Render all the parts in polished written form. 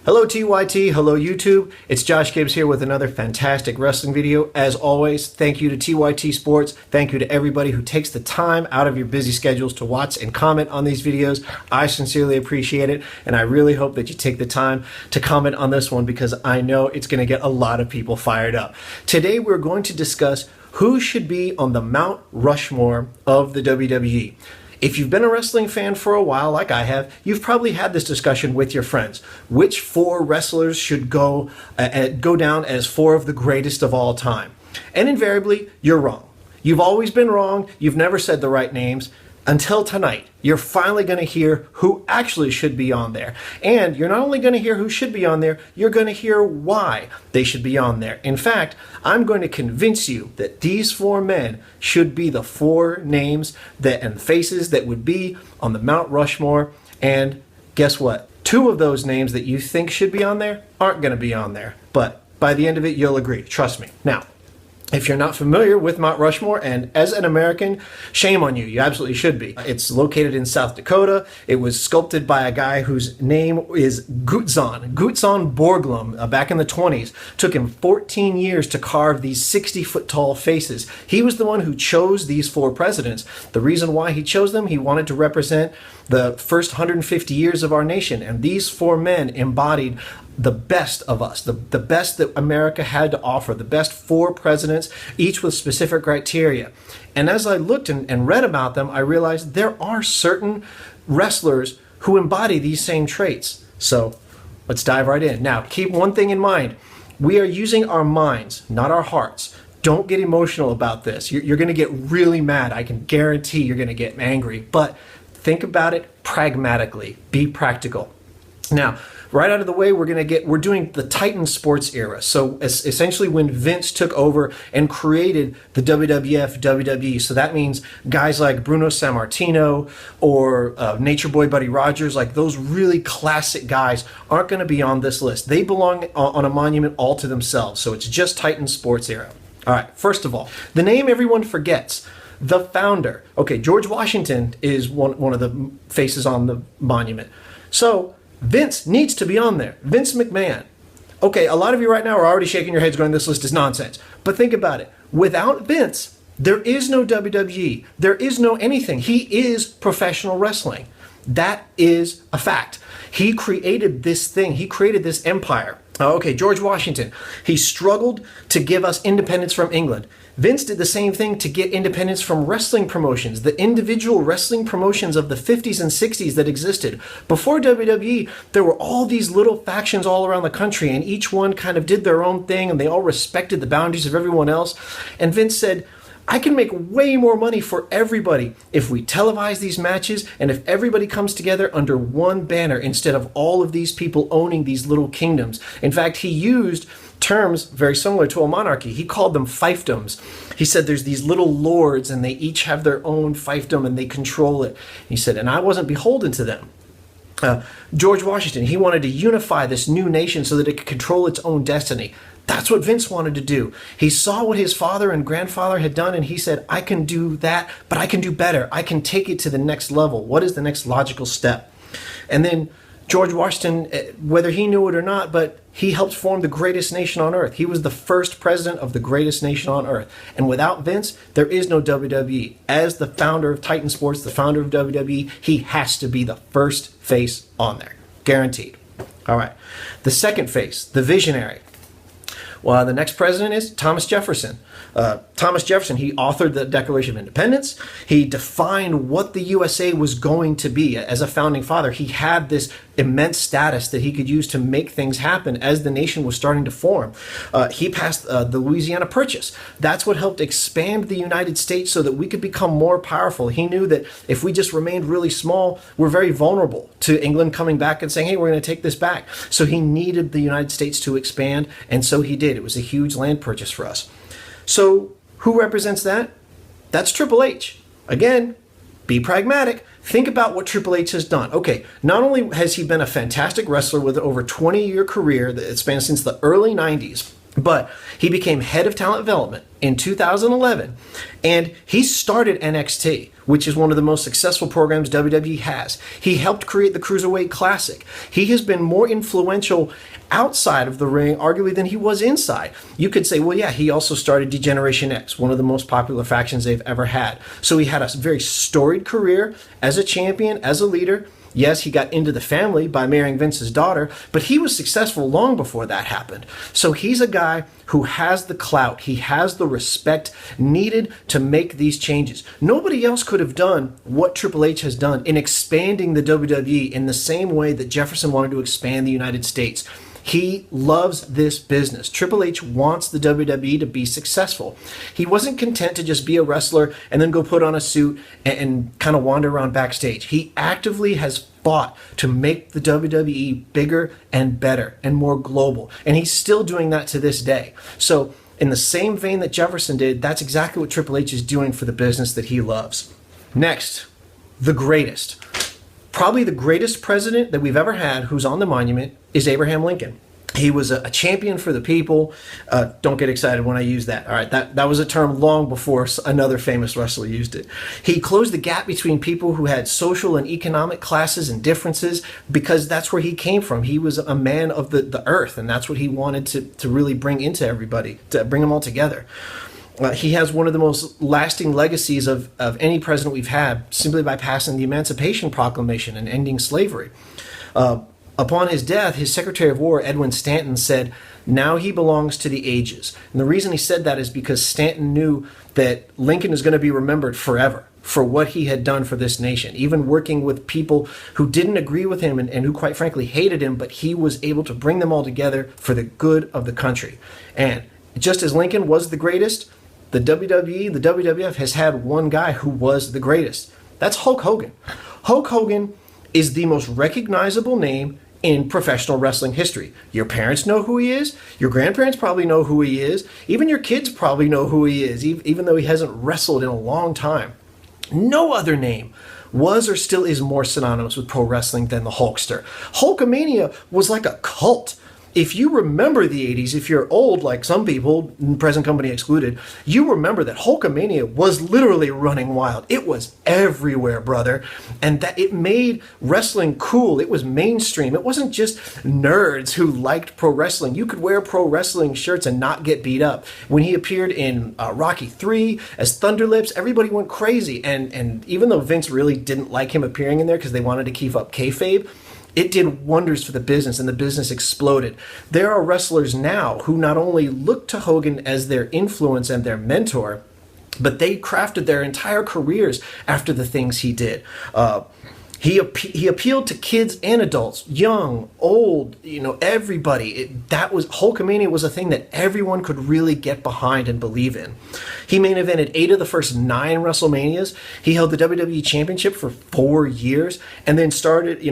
Hello TYT, hello YouTube. It's Josh Gibbs here with another fantastic wrestling video. As always, thank you to TYT Sports. Thank you to everybody who takes the time out of your busy schedules to watch and comment on these videos. I sincerely appreciate it, and I really hope that you take the time to comment on this one because I know it's going to get a lot of people fired up. Today we're going to discuss who should be on the Mount Rushmore of the WWE. If you've been a wrestling fan for a while, like I have, you've probably had this discussion with your friends. Which four wrestlers should go down as four of the greatest of all time? And invariably, you're wrong. You've always been wrong. You've never said the right names. Until tonight, you're finally going to hear who actually should be on there. And you're not only going to hear who should be on there, you're going to hear why they should be on there. In fact, I'm going to convince you that these four men should be the four names and faces that would be on the Mount Rushmore. And guess what? Two of those names that you think should be on there aren't going to be on there. But by the end of it, you'll agree. Trust me. Now, if you're not familiar with Mount Rushmore, and as an American, shame on you. You absolutely should be. It's located in South Dakota. It was sculpted by a guy whose name is Gutzon Borglum back in the 20s. Took him 14 years to carve these 60-foot tall faces. He was the one who chose these four presidents. The reason why he chose them, he wanted to represent the first 150 years of our nation. And these four men embodied the best of us, the best that America had to offer, the best four presidents, each with specific criteria. And as I looked and read about them, I realized there are certain wrestlers who embody these same traits. So let's dive right in. Now, keep one thing in mind. We are using our minds, not our hearts. Don't get emotional about this. You're going to get really mad. I can guarantee you're going to get angry. But think about it pragmatically. Be practical. Now, right out of the way, we're doing the Titan Sports era. So essentially when Vince took over and created the WWF, WWE. So that means guys like Bruno Sammartino or Nature Boy Buddy Rogers, like those really classic guys aren't going to be on this list. They belong on a monument all to themselves. So it's just Titan Sports era. All right, first of all, the name everyone forgets. The founder. Okay, George Washington is one of the faces on the monument. So Vince needs to be on there. Vince McMahon. Okay, a lot of you right now are already shaking your heads going, this list is nonsense. But think about it. Without Vince, there is no WWE. There is no anything. He is professional wrestling. That is a fact. He created this thing. He created this empire. Okay, George Washington. He struggled to give us independence from England. Vince did the same thing to get independence from wrestling promotions, the individual wrestling promotions of the 50s and 60s that existed. Before WWE, there were all these little factions all around the country, and each one kind of did their own thing, and they all respected the boundaries of everyone else. And Vince said, I can make way more money for everybody if we televise these matches and if everybody comes together under one banner instead of all of these people owning these little kingdoms. In fact, he used terms very similar to a monarchy. He called them fiefdoms. He said there's these little lords and they each have their own fiefdom and they control it. He said, and I wasn't beholden to them. George Washington, he wanted to unify this new nation so that it could control its own destiny. That's what Vince wanted to do. He saw what his father and grandfather had done and he said, I can do that, but I can do better. I can take it to the next level. What is the next logical step? And then George Washington, whether he knew it or not, but he helped form the greatest nation on earth. He was the first president of the greatest nation on earth. And without Vince, there is no WWE. As the founder of Titan Sports, the founder of WWE, he has to be the first face on there. Guaranteed. All right. The second face, the visionary. Well, the next president is Thomas Jefferson. Thomas Jefferson, he authored the Declaration of Independence. He defined what the USA was going to be. As a founding father, he had this immense status that he could use to make things happen as the nation was starting to form. He passed the Louisiana Purchase. That's what helped expand the United States so that we could become more powerful. He knew that if we just remained really small, we're very vulnerable to England coming back and saying, hey, we're going to take this back. So he needed the United States to expand, and so he did. It was a huge land purchase for us. So who represents that? That's Triple H. Again, be pragmatic. Think about what Triple H has done. Okay, not only has he been a fantastic wrestler with an over 20-year career that spans since the early 90s, But he became head of talent development in 2011, and he started NXT, which is one of the most successful programs WWE has. He helped create the Cruiserweight Classic. He has been more influential outside of the ring, arguably, than he was inside. You could say, well, yeah, he also started Degeneration X, one of the most popular factions they've ever had. So he had a very storied career as a champion, as a leader. Yes, he got into the family by marrying Vince's daughter, but he was successful long before that happened. So he's a guy who has the clout, he has the respect needed to make these changes. Nobody else could have done what Triple H has done in expanding the WWE in the same way that Jefferson wanted to expand the United States. He loves this business. Triple H wants the WWE to be successful. He wasn't content to just be a wrestler and then go put on a suit and kind of wander around backstage. He actively has fought to make the WWE bigger and better and more global. And he's still doing that to this day. So in the same vein that Jefferson did, that's exactly what Triple H is doing for the business that he loves. Next, the greatest. Probably the greatest president that we've ever had who's on the monument is Abraham Lincoln. He was a champion for the people. Don't get excited when I use that. All right, that was a term long before another famous wrestler used it. He closed the gap between people who had social and economic classes and differences because that's where he came from. He was a man of the earth, and that's what he wanted to really bring into everybody, to bring them all together. He has one of the most lasting legacies of any president we've had simply by passing the Emancipation Proclamation and ending slavery. Upon his death, his Secretary of War, Edwin Stanton, said, "Now he belongs to the ages." And the reason he said that is because Stanton knew that Lincoln is going to be remembered forever for what he had done for this nation, even working with people who didn't agree with him and who quite frankly hated him, but he was able to bring them all together for the good of the country. And just as Lincoln was the greatest, the WWE, the WWF has had one guy who was the greatest. That's Hulk Hogan. Hulk Hogan is the most recognizable name in professional wrestling history. Your parents know who he is. Your grandparents probably know who he is. Even your kids probably know who he is, even though he hasn't wrestled in a long time. No other name was or still is more synonymous with pro wrestling than the Hulkster. Hulkamania was like a cult. If you remember the 80s, if you're old like some people, present company excluded, you remember that Hulkamania was literally running wild. It was everywhere, brother. And that it made wrestling cool. It was mainstream. It wasn't just nerds who liked pro wrestling. You could wear pro wrestling shirts and not get beat up. When he appeared in Rocky III as Thunderlips, everybody went crazy. And even though Vince really didn't like him appearing in there because they wanted to keep up kayfabe, it did wonders for the business, and the business exploded. There are wrestlers now who not only look to Hogan as their influence and their mentor, but they crafted their entire careers after the things he did. He appealed to kids and adults, young, old, everybody. Hulkamania was a thing that everyone could really get behind and believe in. He main evented 8 of the first 9 WrestleManias. He held the WWE Championship for 4 years, and then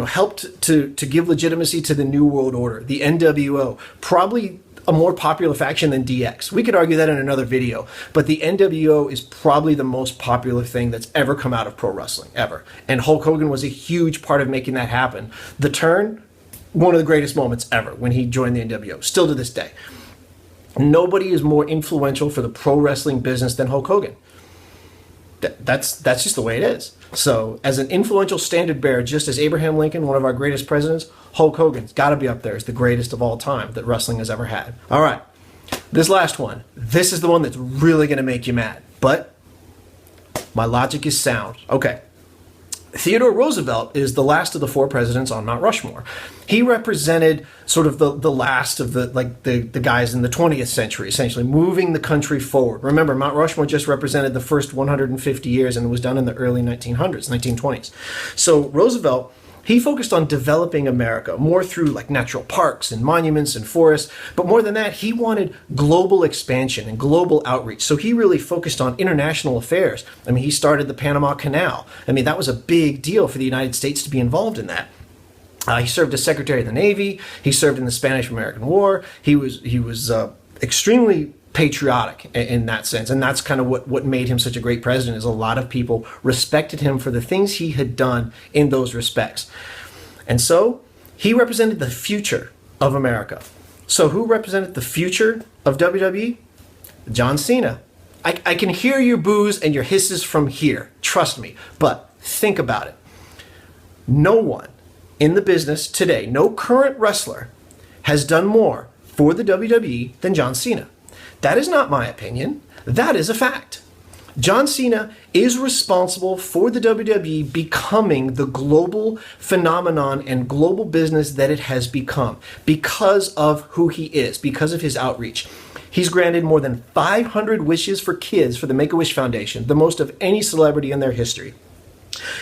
helped to give legitimacy to the New World Order, the NWO, probably a more popular faction than DX. We could argue that in another video, but the NWO is probably the most popular thing that's ever come out of pro wrestling, ever. And Hulk Hogan was a huge part of making that happen. The turn, one of the greatest moments ever when he joined the NWO, still to this day. Nobody is more influential for the pro wrestling business than Hulk Hogan. That's just the way it is. So as an influential standard bearer, just as Abraham Lincoln, one of our greatest presidents, Hulk Hogan's got to be up there as the greatest of all time that wrestling has ever had. All right, this last one. This is the one that's really going to make you mad, but my logic is sound. Okay. Theodore Roosevelt is the last of the 4 presidents on Mount Rushmore. He represented sort of the last of the guys in the 20th century, essentially moving the country forward. Remember, Mount Rushmore just represented the first 150 years, and it was done in the early 1900s, 1920s. So Roosevelt, he focused on developing America more through natural parks and monuments and forests. But more than that, he wanted global expansion and global outreach. So he really focused on international affairs. I mean, he started the Panama Canal. I mean, that was a big deal for the United States to be involved in that. He served as Secretary of the Navy. He served in the Spanish-American War. He was extremely patriotic in that sense, and that's kind of what made him such a great president. Is a lot of people respected him for the things he had done in those respects. And so he represented the future of America. So who represented the future of WWE? John Cena. I can hear your boos and your hisses from here, trust me, but think about it. No one in the business today, no current wrestler, has done more for the WWE than John Cena. That is not my opinion, that is a fact. John Cena is responsible for the WWE becoming the global phenomenon and global business that it has become because of who he is, because of his outreach. He's granted more than 500 wishes for kids for the Make-A-Wish Foundation, the most of any celebrity in their history.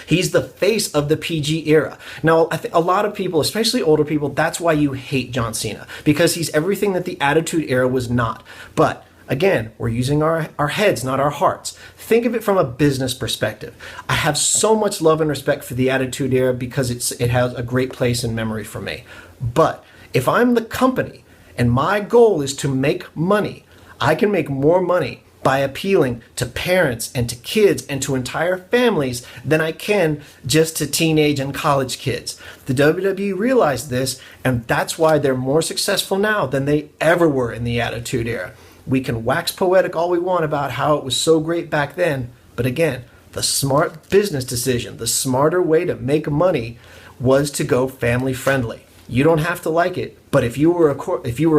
He's the face of the PG era. Now, I think a lot of people, especially older people, that's why you hate John Cena, because he's everything that the Attitude Era was not. But again, we're using our heads, not our hearts. Think of it from a business perspective. I have so much love and respect for the Attitude Era because it has a great place in memory for me. But if I'm the company and my goal is to make money, I can make more money by appealing to parents and to kids and to entire families than I can just to teenage and college kids. The WWE realized this, and that's why they're more successful now than they ever were in the Attitude Era. We can wax poetic all we want about how it was so great back then, but again, the smart business decision, the smarter way to make money was to go family friendly. You don't have to like it, but if you were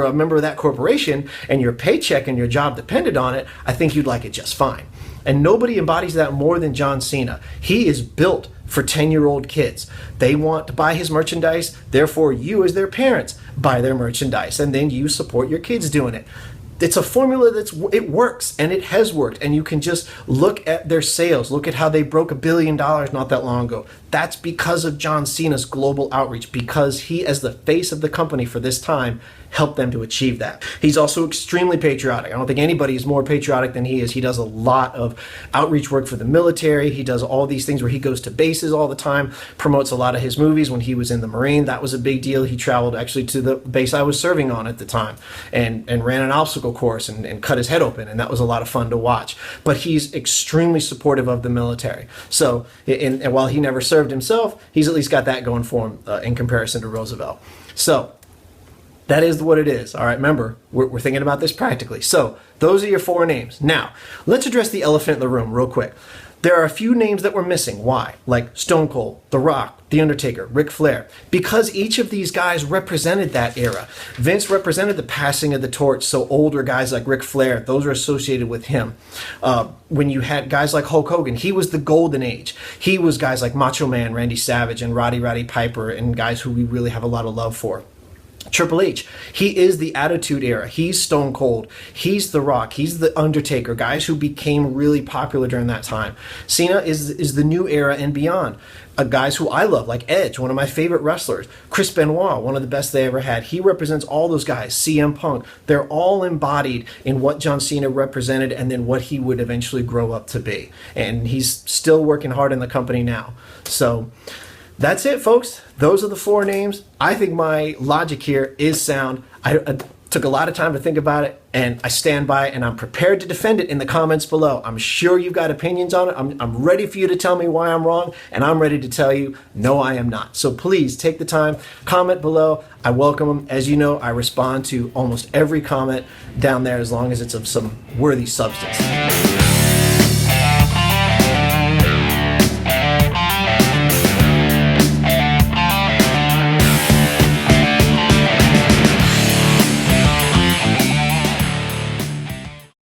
a member of that corporation and your paycheck and your job depended on it, I think you'd like it just fine. And nobody embodies that more than John Cena. He is built for 10-year-old kids. They want to buy his merchandise, therefore you as their parents buy their merchandise, and then you support your kids doing it. It's a formula it works, and it has worked, and you can just look at their sales. Look at how they broke $1 billion not that long ago. That's because of John Cena's global outreach, because he, as the face of the company for this time, helped them to achieve that. He's also extremely patriotic. I don't think anybody is more patriotic than he is. He does a lot of outreach work for the military. He does all these things where he goes to bases all the time, promotes a lot of his movies. When he was in the Marine, that was a big deal. He traveled actually to the base I was serving on at the time and ran an obstacle course and cut his head open, and that was a lot of fun to watch. But he's extremely supportive of the military. So, and while he never served himself, he's at least got that going for him in comparison to Roosevelt. So that is what it is. All right, remember, we're thinking about this practically. So those are your 4 names. Now, let's address the elephant in the room real quick. There are a few names that we're missing. Why? Like Stone Cold, The Rock, The Undertaker, Ric Flair. Because each of these guys represented that era. Vince represented the passing of the torch, so older guys like Ric Flair, those are associated with him. When you had guys like Hulk Hogan, he was the golden age. He was guys like Macho Man, Randy Savage, and Roddy Piper, and guys who we really have a lot of love for. Triple H, he is the Attitude Era. He's Stone Cold. He's The Rock. He's The Undertaker, guys who became really popular during that time. Cena is the new era and beyond. Guys who I love, like Edge, one of my favorite wrestlers. Chris Benoit, one of the best they ever had. He represents all those guys. CM Punk. They're all embodied in what John Cena represented and then what he would eventually grow up to be. And he's still working hard in the company now. So that's it, folks. Those are the 4 names. I think my logic here is sound. I took a lot of time to think about it, and I stand by it, and I'm prepared to defend it in the comments below. I'm sure you've got opinions on it. I'm ready for you to tell me why I'm wrong, and I'm ready to tell you, no, I am not. So please take the time, comment below. I welcome them. As you know, I respond to almost every comment down there as long as it's of some worthy substance.